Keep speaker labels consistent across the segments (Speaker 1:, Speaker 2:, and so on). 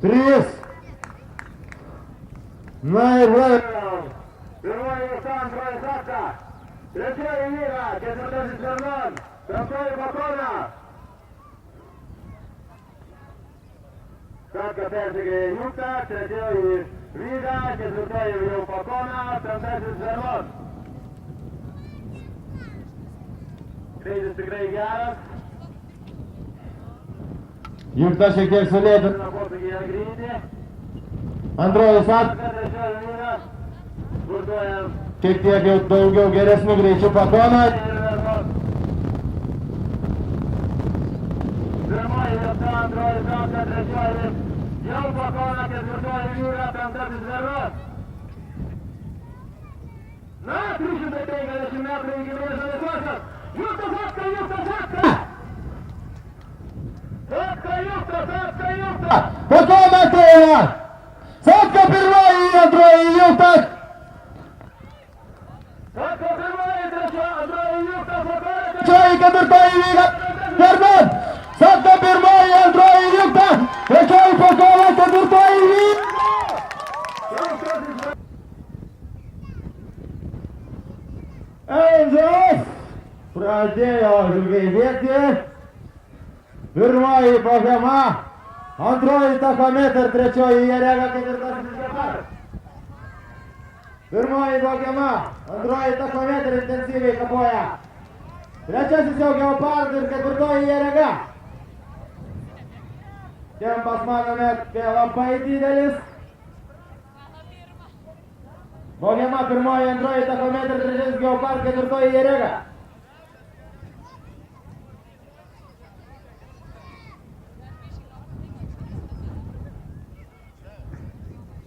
Speaker 1: 3. Na ir vėl.
Speaker 2: Pirmoji vieta, antroji Satka. Trečioji Vyra, ketvirtasis Vernon. Penktoji Bakona. Satka persikėja Jūktą, trečioji Vyra, ketvirtoji jau Bakona, penktasis Vernon. Greitis tikrai geras.
Speaker 1: Jūkta šiek tiek sulėtina. Antroji Satka. Šiek tiek jau daugiau geresnių greičių Bakona.
Speaker 2: Pirmoji vieta, antroji Satka, trečioji jau Bakona, ketvirtoji Vyra, penktasis Vernon. Na, 350 metrų iki brėžo laisvosios. Jūkta Satka, Jūkta Satka! Satka, Jūkta, Satka, Jūkta!
Speaker 1: Bakona ateina! Satka pirmoji, antroji Jūkta!
Speaker 2: Satka pirmoji, trečioji, antroji Jūkta, Bakona!
Speaker 1: Trečioji, ketvirtoji Vyra, Vernon! Satka pirmoji, antroji Jūkta! Trečioji Bakona, ketvirtoji Vyra! Angels pradėjo ilgai bėgti. Pirmoji Bohema, antroji Tachometer, trečioji Jerega, ketvirtasis Gepard. Pirmoji Bohema, antroji Tachometer intensyviai kapoja. Trečiasis jau Gepard ir ketvirtoji Jerega. Tempas manome, labai didelis. Bohema pirmoji, antroji Tachometer, trečiasis Gepard, ketvirtoji Jerega.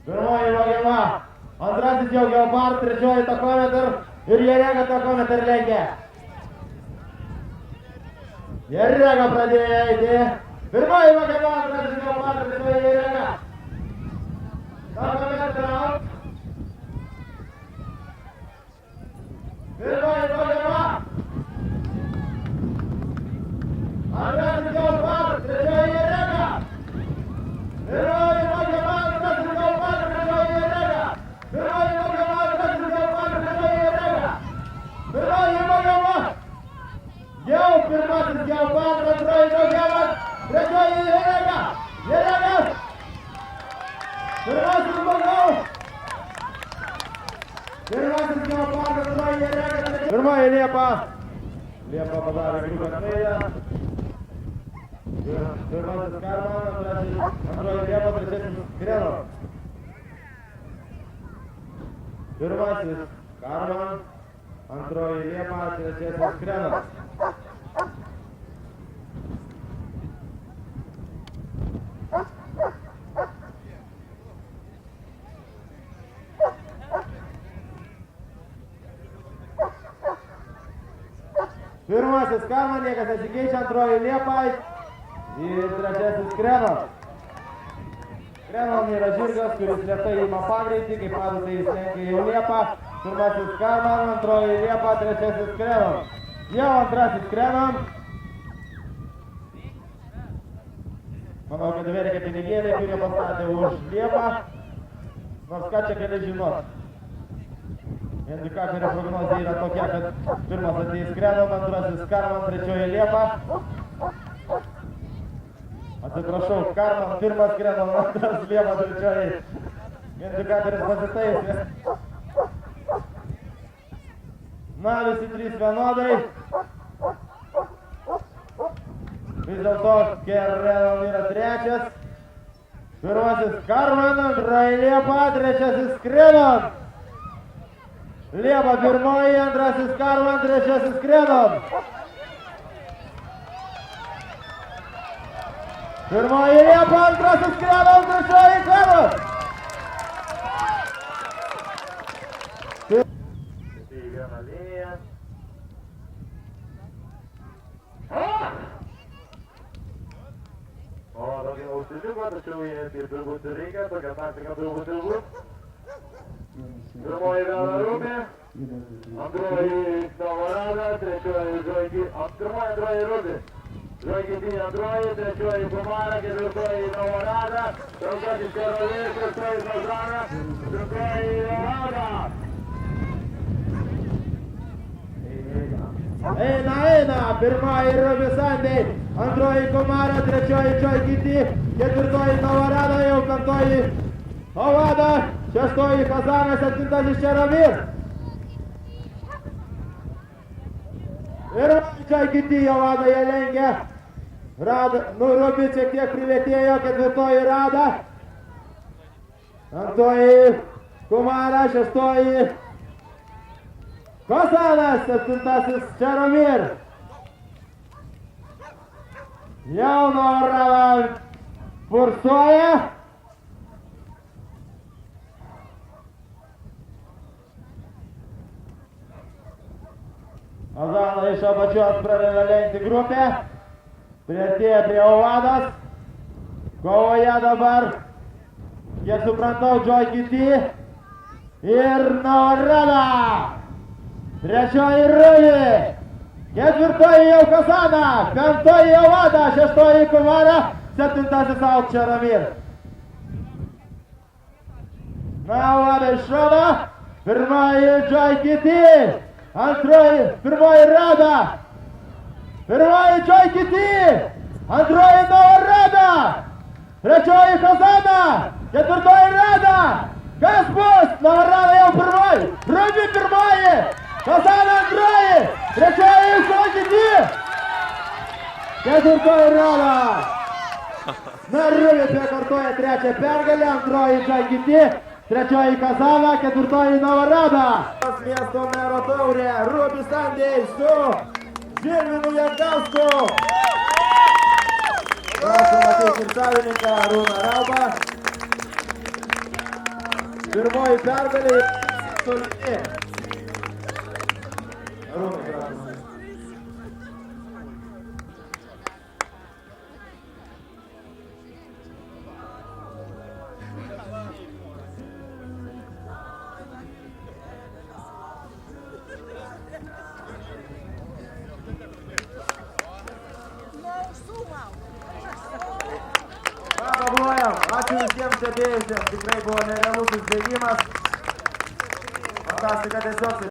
Speaker 1: Pirmoji Bohema, antrasis jau Gepard, trečioji Tachometer ir Jerega Tachometer lenkia. Jerega pradėjo eiti. Pirmoji Bohema, antrasis Gepard, trečioji Jerega. Tachometer out. Pirmoji Bohema, antrasis Gepard, trečioji Jerega. Pirmoji Bohema, antrasis Gepard, trečioji Jerega. Pirmoji Bohema, antrasis Gepard, trečioji Jerega. Pirmoji Bohema, jau pirmasis Gepard, antroji Bohema, trečioji Jerega. Jerega. Pirmasis Bohema. Pirmasis Gepard, antroji Jerega. Pirmoji Liepa. Liepa padarė grupę klaidą. Pirmasis Karman, antroji Liepa, trečiasis Skrenov. Pirmasis Karman, antroji Liepa, trečiasis Skrenov. Pirmasis Karman, niekas nesikeičia, antroji Liepa ir trečiasis Skrenov. Skrenov yra žirgas, kuris lėtai ima pagreitį, kaip matote, jis lenkia jau Liepą. Pirmasis Karman, antroji Liepa, trečiasis Skrenov. Jau antrasis Skrenov. Manau, kad verkia pinigėliai, kurie pastatė už Liepą. Nors ką čia gali žinot. Indikatorė prognozija yra tokia, kad pirmas ateis Skrenov, antrasis Karman, trečioji Liepa. Atsiprašau, Karman, pirmas Skrenov, antras Liepa, trečioji. Indikatorius pasitaisė. Na, visi trys vienodai. Vis dėlto Skrenov yra trečias. Pirmasis Karman, antroji Liepa, trečiasis Skrenov. Liepa pirmoji, antrasis Karman, trečiasis Skrenov. Pirmoji Liepa, antrasis Skrenov, trečioji Skrenov.
Speaker 2: O, tokia užsiliko, tačiau jie ir turbūt reikia, tokia taktika turbūt ir bus. Pirmoji Vela Rūmė, antroji Stavarada, trečioji Žoigi, pirmoji antroji Rūmė. Žvaigždinė antroji, trečioji Kumara, ketvirtoji Novorada, penktasis Karolės, šeštoji Kazana, septintoji Joana.
Speaker 1: Eina, pirmoji Rubisandė, antroji Kumara, trečioji Čoikiti, ketvirtoji Novorada, jau penktoji Ovada, šeštoji Kazana, septintasis Čeromir. Ir Čoikiti Ovada jie lenkia. Rubis šiek tiek prilėtėjo, ketvirtoji Rada, penktoji Kumara, šeštoji Kazanas, septintasis Čeromir. Jauno Rada pursuoja. Kazana iš apačios pradeda lenkti grupę. Priartėja prie Ovados. Kovoje dabar, kiek suprantau, Čoikiti ir Novorada. Trečioji Rubi, ketvirtoji jau Kazana, penktoji Ovada, šeštoji Kumara, septintasis Čeromir. Ovada iš šono, pirmoji Čoikiti, pirmoji Rada, pirmoji Čoikiti, antroji Novorada, trečioji Kazana, ketvirtoji Rada. Kas bus? Novorada jau pirmoji, Rubi pirmoji, Kazana antroji, trečioji Čoikiti, ketvirtoji Rada. Na, Rubi kartoja trečią pergalę, antroji Čoikiti, trečioji Kazana, ketvirtoji Novorada. Miesto mero taurė, Rubisandė su Žilvinu Jankausku. Prašom ateiti ir savininką Arūną Raubą. Pirmoji pergalė solidė. Arūnai, prašom. Ačiū visiems stebėjusiems, tikrai buvo nerealus užbėgimas. Fantastika tiesiog.